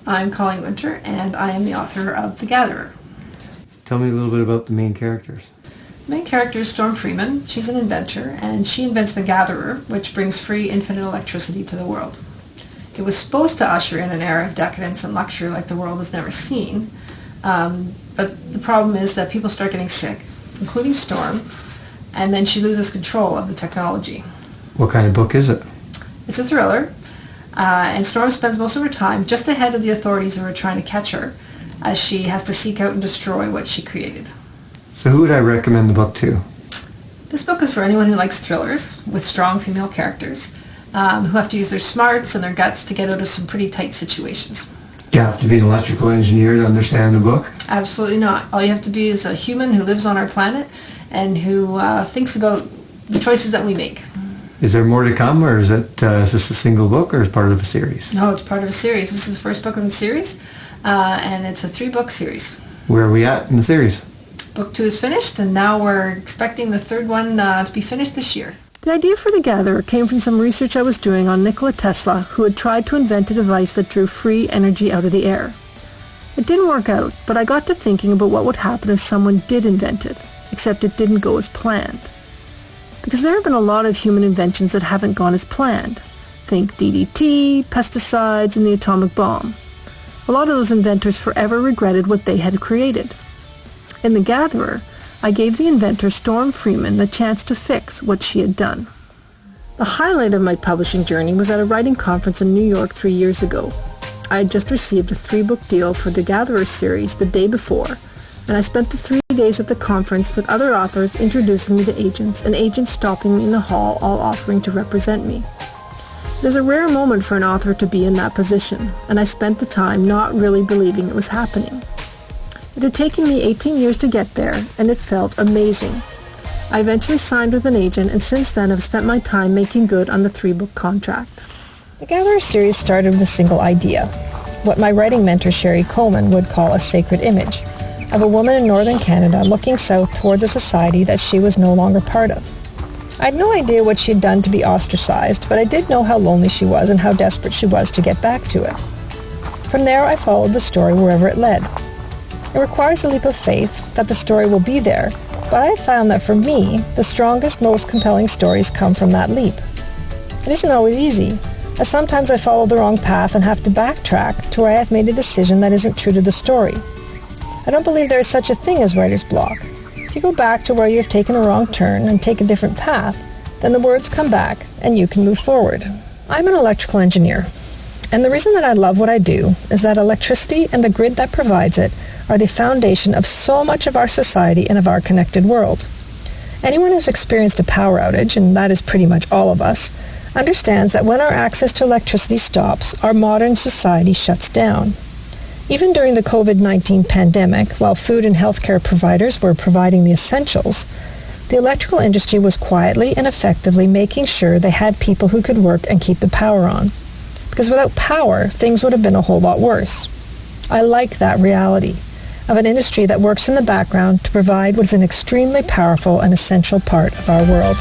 I'm Colleen Winter, and I am the author of The Gatherer. Tell me a little bit about the main characters. The main character is Storm Freeman. She's an inventor, and she invents The Gatherer, which brings free infinite electricity to the world. It was supposed to usher in an era of decadence and luxury like the world has never seen, but the problem is that people start getting sick, including Storm, and then she loses control of the technology. What kind of book is it? It's a thriller, and Storm spends most of her time just ahead of the authorities who are trying to catch her, as she has to seek out and destroy what she created. So who would I recommend the book to? This book is for anyone who likes thrillers with strong female characters, who have to use their smarts and their guts to get out of some pretty tight situations. Do you have to be an electrical engineer to understand the book? Absolutely not. All you have to be is a human who lives on our planet and who thinks about the choices that we make. Is there more to come, or is this a single book, or is it part of a series? No, it's part of a series. This is the first book of the series, and it's a 3-book series. Where are we at in the series? Book 2 is finished, and now we're expecting the 3rd one to be finished this year. The idea for The Gatherer came from some research I was doing on Nikola Tesla, who had tried to invent a device that drew free energy out of the air. It didn't work out, but I got to thinking about what would happen if someone did invent it, except it didn't go as planned. Because there have been a lot of human inventions that haven't gone as planned. Think DDT, pesticides, and the atomic bomb. A lot of those inventors forever regretted what they had created. In The Gatherer, I gave the inventor Storm Freeman the chance to fix what she had done. The highlight of my publishing journey was at a writing conference in New York 3 years ago. I had just received a 3-book deal for the Gatherer series the day before, and I spent the 3 days at the conference with other authors introducing me to agents, and agents stopping me in the hall, all offering to represent me. It is a rare moment for an author to be in that position, and I spent the time not really believing it was happening. It had taken me 18 years to get there, and it felt amazing. I eventually signed with an agent, and since then I've spent my time making good on the 3-book contract. The Gatherer series started with a single idea, what my writing mentor Sherry Coleman would call a sacred image, of a woman in northern Canada looking south towards a society that she was no longer part of. I had no idea what she had done to be ostracized, but I did know how lonely she was and how desperate she was to get back to it. From there I followed the story wherever it led. It requires a leap of faith that the story will be there, but I found that for me, the strongest, most compelling stories come from that leap. It isn't always easy, as sometimes I follow the wrong path and have to backtrack to where I have made a decision that isn't true to the story. I don't believe there is such a thing as writer's block. If you go back to where you have taken a wrong turn and take a different path, then the words come back and you can move forward. I'm an electrical engineer, and the reason that I love what I do is that electricity and the grid that provides it are the foundation of so much of our society and of our connected world. Anyone who's experienced a power outage, and that is pretty much all of us, understands that when our access to electricity stops, our modern society shuts down. Even during the COVID-19 pandemic, while food and healthcare providers were providing the essentials, the electrical industry was quietly and effectively making sure they had people who could work and keep the power on. Because without power, things would have been a whole lot worse. I like that reality of an industry that works in the background to provide what is an extremely powerful and essential part of our world.